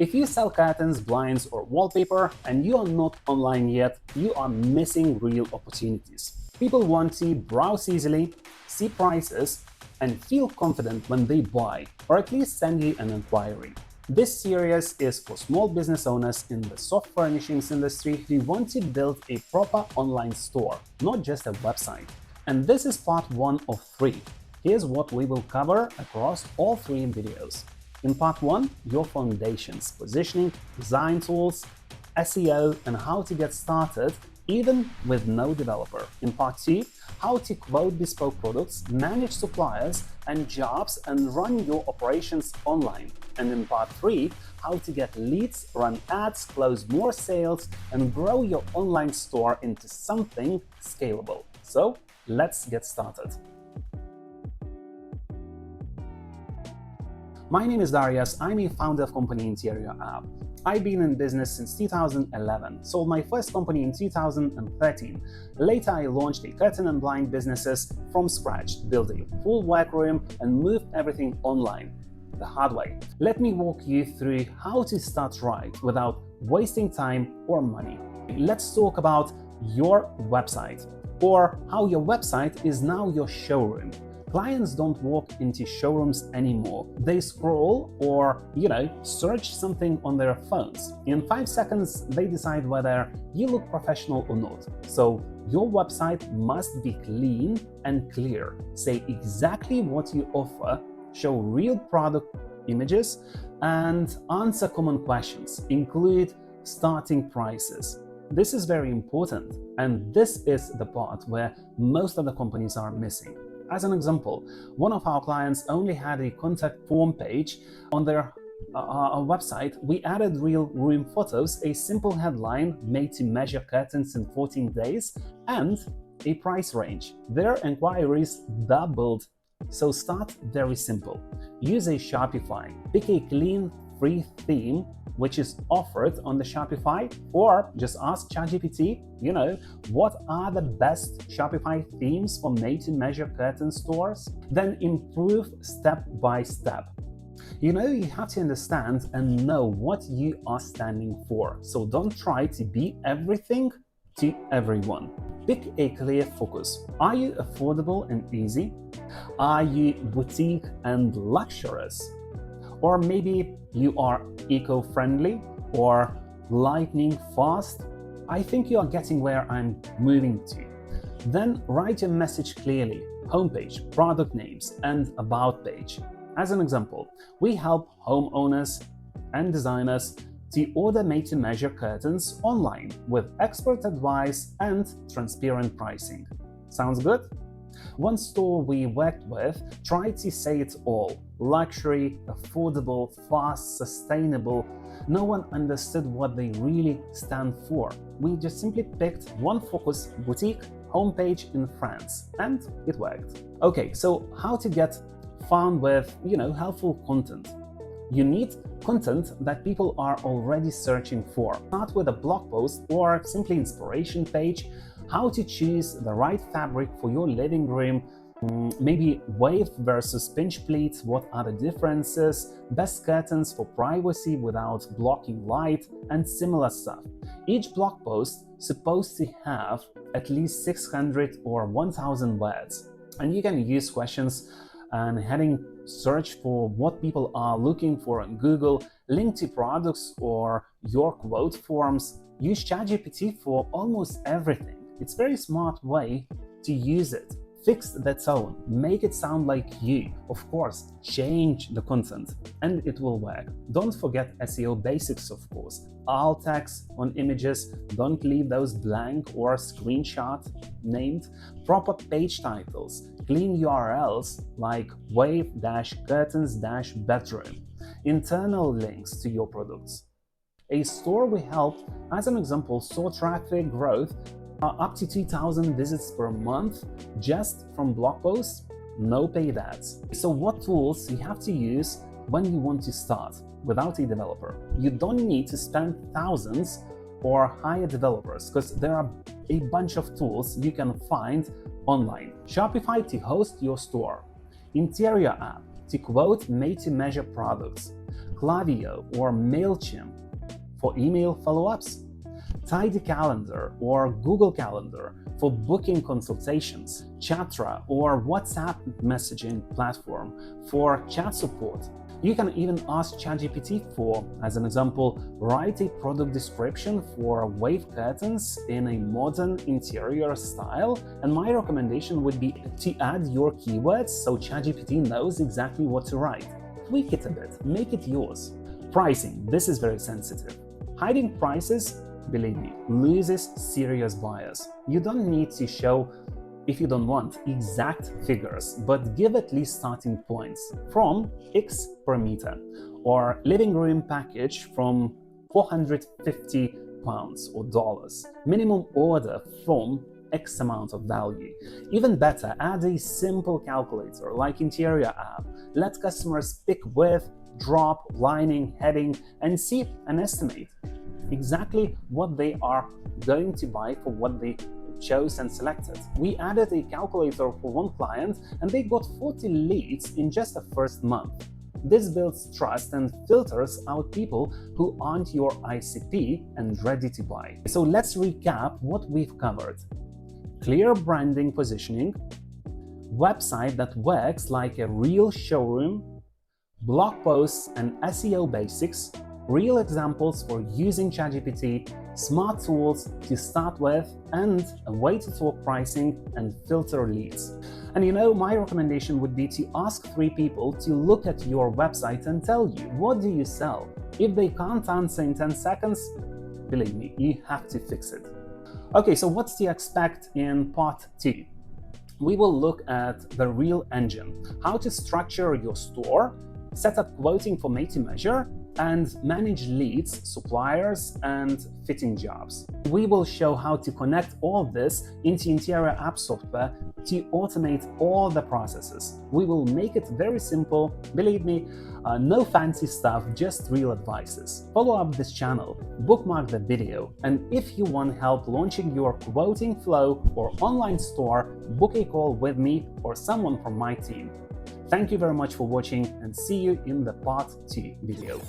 If you sell curtains, blinds, or wallpaper and you are not online yet, you are missing real opportunities. People want to browse easily, see prices, and feel confident when they buy, or at least send you an inquiry. This series is for small business owners in the soft furnishings industry who want to build a proper online store, not just a website. And this is part 1 of 3. Here's what we will cover across all 3 videos. In part 1, your foundations, positioning, design tools, SEO, and how to get started even with no developer. In part 2, how to quote bespoke products, manage suppliers and jobs, and run your operations online. And in part 3, how to get leads, run ads, close more sales, and grow your online store into something scalable. So let's get started. My name is Darius. I'm a founder of company Interior App. I've been in business since 2011, sold my first company in 2013. Later, I launched a curtain and blind businesses from scratch, built a full workroom, and moved everything online the hard way. Let me walk you through how to start right without wasting time or money. Let's talk about your website, or how your website is now your showroom. Clients don't walk into showrooms anymore. They scroll or, search something on their phones. In 5 seconds, they decide whether you look professional or not. So your website must be clean and clear. Say exactly what you offer, show real product images, and answer common questions. Include starting prices. This is very important, and this is the part where most of the companies are missing. As an example, one of our clients only had a contact form page on their website. We added real room photos, a simple headline made to measure curtains in 14 days, and a price range. Their inquiries doubled. So start very simple. Use a Shopify. Pick a clean, free theme which is offered on the Shopify, or just ask ChatGPT, what are the best Shopify themes for made-to-measure curtain stores? Then improve step by step. You have to understand and know what you are standing for. So don't try to be everything to everyone. Pick a clear focus. Are you affordable and easy? Are you boutique and luxurious? Or maybe you are eco-friendly or lightning fast. I think you are getting where I'm moving to. Then write your message clearly: homepage, product names, and about page. As an example, we help homeowners and designers to order made-to-measure curtains online with expert advice and transparent pricing. Sounds good? One store we worked with tried to say it all: luxury, affordable, fast, sustainable. No one understood what they really stand for. We just simply picked one focus: boutique, homepage in France, and it worked. Okay, so how to get found with, helpful content? You need content that people are already searching for. Start with a blog post or simply inspiration page. How to choose the right fabric for your living room, maybe wave versus pinch pleats, what are the differences, best curtains for privacy without blocking light, and similar stuff. Each blog post supposed to have at least 600 or 1000 words. And you can use questions and heading search for what people are looking for on Google, link to products or your quote forms. Use ChatGPT for almost everything. It's a very smart way to use it. Fix the tone, make it sound like you. Of course, change the content, and it will work. Don't forget SEO basics, of course. Alt text on images, don't leave those blank or screenshot named. Proper page titles, clean URLs like wave-curtains-bedroom. Internal links to your products. A store we helped, as an example, saw traffic growth up to 2,000 visits per month just from blog posts, no paid ads. So what tools you have to use when you want to start without a developer? You don't need to spend thousands or hire developers, because there are a bunch of tools you can find online. Shopify to host your store, Interior App to quote made-to-measure products, Klaviyo or MailChimp for email follow-ups, Tidy Calendar or Google Calendar for booking consultations, Chatra or WhatsApp messaging platform for chat support. You can even ask ChatGPT for, as an example, write a product description for wave curtains in a modern interior style, and my recommendation would be to add your keywords so ChatGPT knows exactly what to write. Tweak it a bit, make it yours. Pricing, this is very sensitive. Hiding prices, believe me, loses serious buyers. You don't need to show, if you don't want, exact figures, but give at least starting points from X per meter, or living room package from £450 or dollars, minimum order from X amount of value. Even better, add a simple calculator like Interior app. Let customers pick width, drop, lining, heading, and see and estimate exactly what they are going to buy for what they chose and selected. We added a calculator for one client and they got 40 leads in just the first month. This builds trust and filters out people who aren't your ICP and ready to buy. So let's recap what we've covered. Clear branding positioning, website that works like a real showroom, blog posts and SEO basics, real examples for using ChatGPT, smart tools to start with, and a way to talk pricing and filter leads. And my recommendation would be to ask 3 people to look at your website and tell you, what do you sell? If they can't answer in 10 seconds, believe me, you have to fix it. Okay, so what's to expect in part 2? We will look at the real engine, how to structure your store, set up quoting for made to measure, and manage leads, suppliers, and fitting jobs. We will show how to connect all this into interior app software to automate all the processes. We will make it very simple, believe me, no fancy stuff, just real advices. Follow up this channel, bookmark the video, and if you want help launching your quoting flow or online store, book a call with me or someone from my team. Thank you very much for watching and see you in the part 2 video.